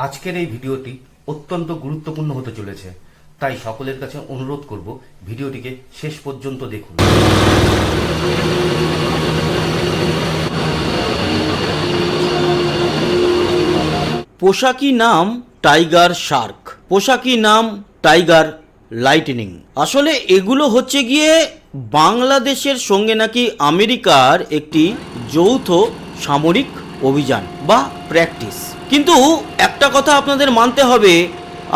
আজকের এই ভিডিওটি অত্যন্ত গুরুত্বপূর্ণ হতে চলেছে, তাই সকলের কাছে অনুরোধ করব ভিডিওটিকে শেষ পর্যন্ত দেখুন। পোশাকি নাম টাইগার শার্ক, পোশাকি নাম টাইগার লাইটনিং। আসলে এগুলো হচ্ছে গিয়ে বাংলাদেশের সঙ্গে নাকি আমেরিকার একটি যৌথ সামরিক অভিযান বা প্র্যাকটিস। কিন্তু একটা কথা আপনাদের মানতে হবে,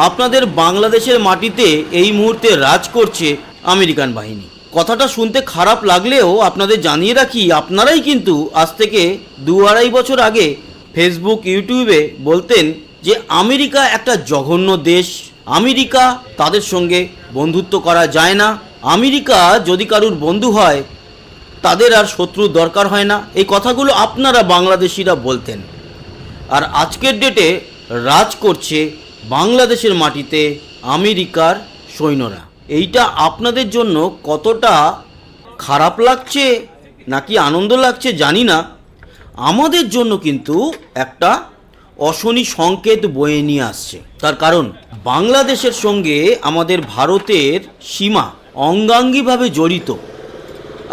আপনাদের বাংলাদেশের মাটিতে এই মুহূর্তে রাজ করছে আমেরিকান বাহিনী। কথাটা শুনতে খারাপ লাগলেও আপনাদের জানিয়ে রাখি, আপনারাই কিন্তু আজ থেকে 2-2.5 বছর আগে ফেসবুক ইউটিউবে বলতেন যে আমেরিকা একটা জঘন্য দেশ, আমেরিকা তাদের সঙ্গে বন্ধুত্ব করা যায় না, আমেরিকা যদি কারুর বন্ধু হয় তাদের আর শত্রুর দরকার হয় না। এই কথাগুলো আপনারা বাংলাদেশিরা বলতেন। আর আজকের ডেটে রাজ করছে বাংলাদেশের মাটিতে আমেরিকার সৈন্যরা। এইটা আপনাদের জন্য কতটা খারাপ লাগছে নাকি আনন্দ লাগছে জানি না, আমাদের জন্য কিন্তু একটা অশনি সংকেত বয়ে নিয়ে আসছে। তার কারণ বাংলাদেশের সঙ্গে আমাদের ভারতের সীমা অঙ্গাঙ্গিভাবে জড়িত,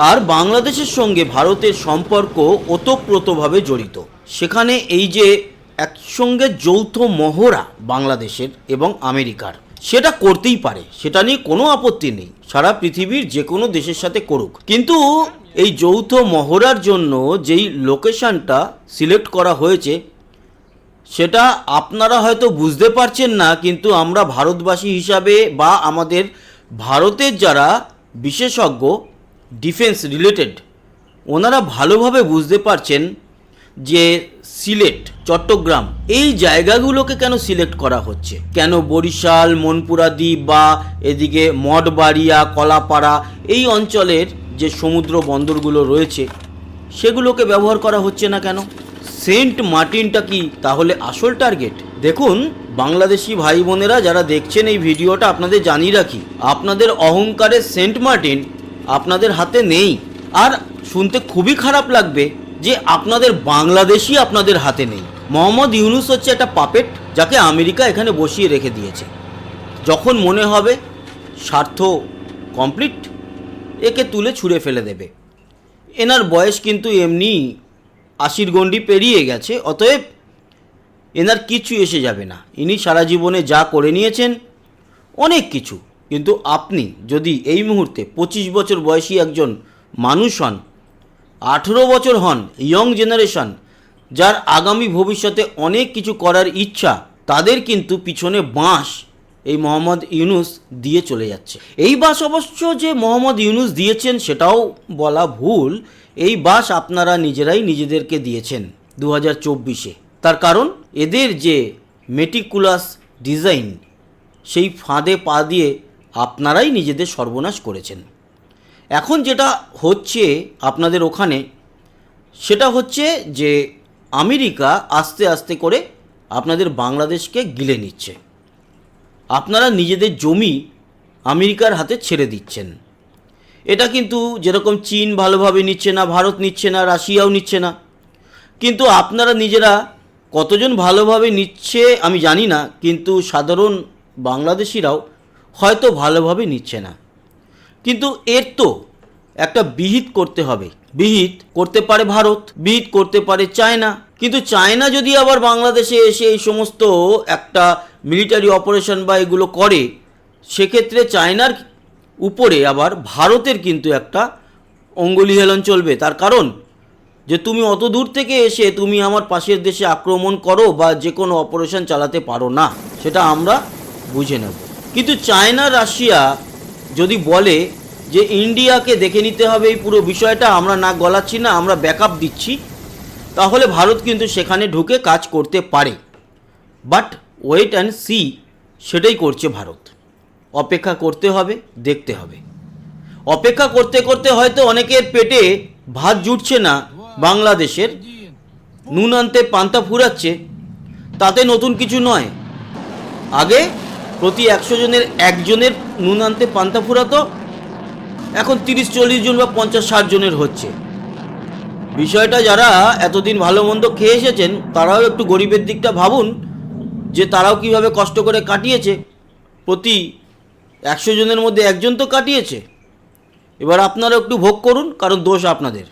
আর বাংলাদেশের সঙ্গে ভারতের সম্পর্ক ওতপ্রোতভাবে জড়িত। সেখানে এই যে একসঙ্গে যৌথ মহড়া বাংলাদেশের এবং আমেরিকার, সেটা করতেই পারে, সেটা নিয়ে কোনো আপত্তি নেই, সারা পৃথিবীর যে কোনো দেশের সাথে করুক। কিন্তু এই যৌথ মহড়ার জন্য যেই লোকেশনটা সিলেক্ট করা হয়েছে সেটা আপনারা হয়তো বুঝতে পারছেন না, কিন্তু আমরা ভারতবাসী হিসাবে বা আমাদের ভারতের যারা বিশেষজ্ঞ ডিফেন্স রিলেটেড, ওনারা ভালোভাবে বুঝতে পারছেন যে সিলেট, চট্টগ্রাম এই জায়গাগুলোকে কেন সিলেক্ট করা হচ্ছে, কেন বরিশাল, মনপুরা দ্বীপ বা এদিকে মঠবাড়িয়া, কলাপাড়া এই অঞ্চলের যে সমুদ্র বন্দরগুলো রয়েছে সেগুলোকে ব্যবহার করা হচ্ছে না কেন। সেন্ট মার্টিনটা কি তাহলে আসল টার্গেট? দেখুন বাংলাদেশি ভাই বোনেরা যারা দেখছেন এই ভিডিওটা, আপনাদের জানিয়ে রাখি, আপনাদের অহংকারের সেন্ট মার্টিন আপনাদের হাতে নেই। আর শুনতে খুবই খারাপ লাগবে যে আপনাদের বাংলাদেশই আপনাদের হাতে নেই। মোহাম্মদ ইউনুস হচ্ছে একটা পাপেট, যাকে আমেরিকা এখানে বসিয়ে রেখে দিয়েছে। যখন মনে হবে স্বার্থ কমপ্লিট, একে তুলে ছুঁড়ে ফেলে দেবে। এনার বয়স কিন্তু এমনি 80 গণ্ডি পেরিয়ে গেছে, অতএব এনার কিছু এসে যাবে না। ইনি সারা জীবনে যা করে নিয়েছেন অনেক কিছু। কিন্তু আপনি যদি এই মুহূর্তে 25 বছর বয়সী একজন মানুষ হন, 18 বছর হন, ইয়ং জেনারেশন, যার আগামী ভবিষ্যতে অনেক কিছু করার ইচ্ছা, তাদের কিন্তু পিছনে বাঁশ এই মোহাম্মদ ইউনুস দিয়ে চলে যাচ্ছে। এই বাঁশ অবশ্য যে মোহাম্মদ ইউনুস দিয়েছেন সেটাও বলা ভুল, এই বাঁশ আপনারা নিজেরাই নিজেদেরকে দিয়েছেন 2024-এ। তার কারণ এদের যে মেটিকুলাস ডিজাইন, সেই ফাঁদে পা দিয়ে আপনারাই নিজেদের সর্বনাশ করেছেন। এখন যেটা হচ্ছে আপনাদের ওখানে, সেটা হচ্ছে যে আমেরিকা আস্তে আস্তে করে আপনাদের বাংলাদেশকে গিলে নিচ্ছে। আপনারা নিজেদের জমি আমেরিকার হাতে ছেড়ে দিচ্ছেন। এটা কিন্তু যেরকম চীন ভালোভাবে নিচ্ছে না, ভারত নিচ্ছে না, রাশিয়াও নিচ্ছে না, কিন্তু আপনারা নিজেরা কতজন ভালোভাবে নিচ্ছে আমি জানি না, কিন্তু সাধারণ বাংলাদেশিরাও হয়তো ভালোভাবে নিচ্ছে না। কিন্তু এর তো একটা বিহিত করতে হবে। বিহিত করতে পারে ভারত, বিহিত করতে পারে চায়না। কিন্তু চায়না যদি আবার বাংলাদেশে এসে এই সমস্ত একটা মিলিটারি অপারেশন বা এগুলো করে, সেক্ষেত্রে চায়নার উপরে আবার ভারতের কিন্তু একটা অঙ্গুলি হেলন চলবে। তার কারণ যে তুমি অত দূর থেকে এসে তুমি আমার পাশের দেশে আক্রমণ করো বা যে কোনো অপারেশন চালাতে পারো না, সেটা আমরা বুঝে নেব। কিন্তু চায়না, রাশিয়া যদি বলে যে ইন্ডিয়াকে দেখে নিতে হবে এই পুরো বিষয়টা, আমরা নাক গলাচ্ছি না, আমরা ব্যাকআপ দিচ্ছি, তাহলে ভারত কিন্তু সেখানে ঢুকে কাজ করতে পারে। বাট ওয়েট অ্যান্ড সি, সেটাই করছে ভারত। অপেক্ষা করতে হবে, দেখতে হবে। অপেক্ষা করতে করতে হয়তো অনেকের পেটে ভাত জুটছে না, বাংলাদেশের নুন আনতে পান্তা ফুরাচ্ছে, তাতে নতুন কিছু নয়। আগে প্রতি 100 জনের একজনের নুন আনতে পান্তা ফুরাতো, এখন 30-40 জন বা 50-60 জনের হচ্ছে। বিষয়টা যারা এতদিন ভালো মন্দ খেয়ে এসেছেন তারাও একটু গরিবের দিকটা ভাবুন, যে তারাও কিভাবে কষ্ট করে কাটিয়েছে, প্রতি 100 জনের মধ্যে একজন তো কাটিয়েছে। এবার আপনারা একটু ভোগ করুন, কারণ দোষ আপনাদের।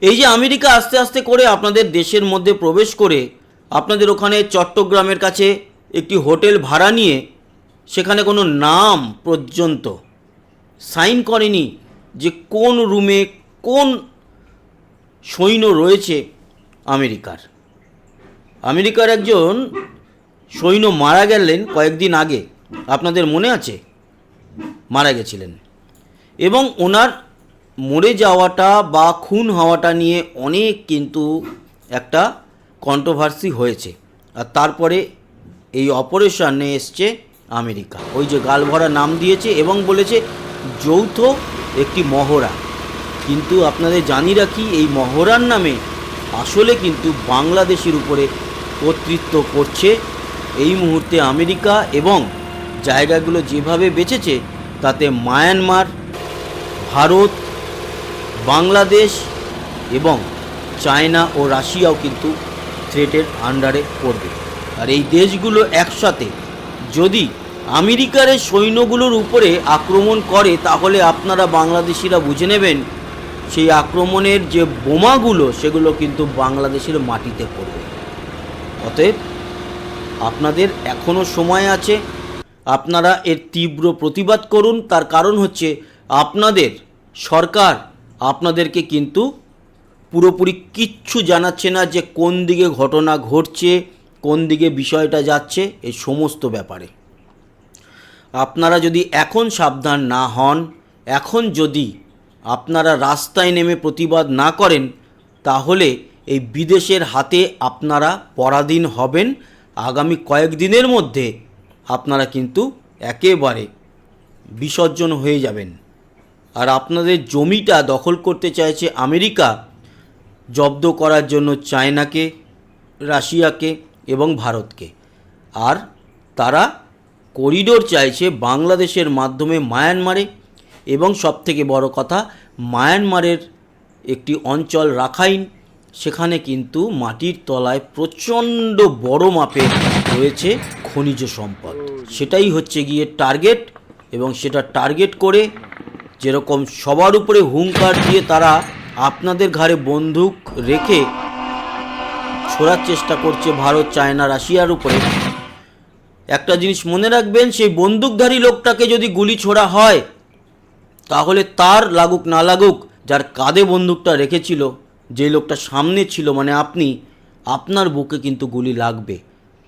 এই যে আমেরিকা আস্তে আস্তে করে আপনাদের দেশের মধ্যে প্রবেশ করে আপনাদের ওখানে চট্টগ্রামের কাছে একটি হোটেল ভাড়া নিয়ে সেখানে কোনো নাম পর্যন্ত সাইন করেনি যে কোন রুমে কোন সৈন্য রয়েছে আমেরিকার। আমেরিকার একজন সৈন্য মারা গেলেন কয়েকদিন আগে, আপনাদের মনে আছে? মারা গেছিলেন, এবং ওনার মরে যাওয়াটা বা খুন হওয়াটা নিয়ে অনেক কিন্তু একটা কন্ট্রোভার্সি হয়েছে। আর তারপরে এই অপারেশনে এসছে আমেরিকা, ওই যে গালভরা নাম দিয়েছে এবং বলেছে যৌথ একটি মহড়া। কিন্তু আপনাদের জানিয়ে রাখি, এই মহড়ার নামে আসলে কিন্তু বাংলাদেশের উপরে কর্তৃত্ব করছে এই মুহূর্তে আমেরিকা, এবং জায়গাগুলো যেভাবে বেঁচেছে তাতে মায়ানমার, ভারত, বাংলাদেশ এবং চায়না ও রাশিয়াও কিন্তু থ্রেটের আন্ডারে পড়বে। আর এই দেশগুলো একসাথে যদি আমেরিকার এই সৈন্যগুলোর উপরে আক্রমণ করে, তাহলে আপনারা বাংলাদেশিরা বুঝে নেবেন সেই আক্রমণের যে বোমাগুলো সেগুলো কিন্তু বাংলাদেশের মাটিতে পড়বে। অতএব আপনাদের এখনও সময় আছে, আপনারা এর তীব্র প্রতিবাদ করুন। তার কারণ হচ্ছে আপনাদের সরকার আপনাদেরকে কিন্তু পুরোপুরি কিচ্ছু জানাচ্ছে না যে কোন দিকে ঘটনা ঘটছে, কোন দিকে বিষয়টা যাচ্ছে, এই সমস্ত ব্যাপারে আপনারা যদি এখন সাবধান না হন, এখন যদি আপনারা রাস্তায় নেমে প্রতিবাদ না করেন, তাহলে এই বিদেশের হাতে আপনারা পরাধীন হবেন। আগামী কয়েকদিনের মধ্যে আপনারা কিন্তু একেবারে বিসর্জন হয়ে যাবেন। আর আপনাদের জমিটা দখল করতে চাইছে আমেরিকা, জব্দ করার জন্য চায়নাকে, রাশিয়াকে এবং ভারতকে। আর তারা করিডোর চাইছে বাংলাদেশের মাধ্যমে মায়ানমারে, এবং সবথেকে বড় কথা, মায়ানমারের একটি অঞ্চল রাখাইন, সেখানে কিন্তু মাটির তলায় প্রচণ্ড বড় মাপের রয়েছে খনিজ সম্পদ। সেটাই হচ্ছে গিয়ে টার্গেট, এবং সেটা টার্গেট করে যেরকম সবার উপরে হুঙ্কার দিয়ে তারা আপনাদের ঘাড়ে বন্দুক রেখে ছোড়ার চেষ্টা করছে ভারত, চায়না, রাশিয়ার উপরে। একটা জিনিস মনে রাখবেন, সেই বন্দুকধারী লোকটাকে যদি গুলি ছোড়া হয়, তাহলে তার লাগুক না লাগুক, যার কাঁধে বন্দুকটা রেখেছিল, যে লোকটা সামনে ছিল মানে আপনি, আপনার বুকে কিন্তু গুলি লাগবে।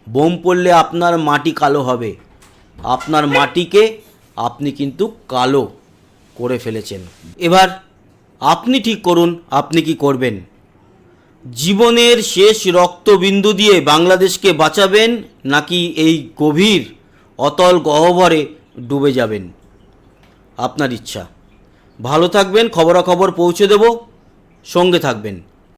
বোম পড়লে আপনার মাটি কালো হবে, আপনার মাটিকে আপনি কিন্তু কালো করে ফেলেছেন। এবার আপনি ঠিক করুন আপনি কি করবেন। জীবনের শেষ রক্তবিন্দু দিয়ে বাংলাদেশকে বাঁচাবেন, নাকি এই গভীর অতল গহ্বরে ডুবে যাবেন, আপনার ইচ্ছা। ভালো থাকবেন, খবরাখবর পৌঁছে দেব, সঙ্গে থাকবেন।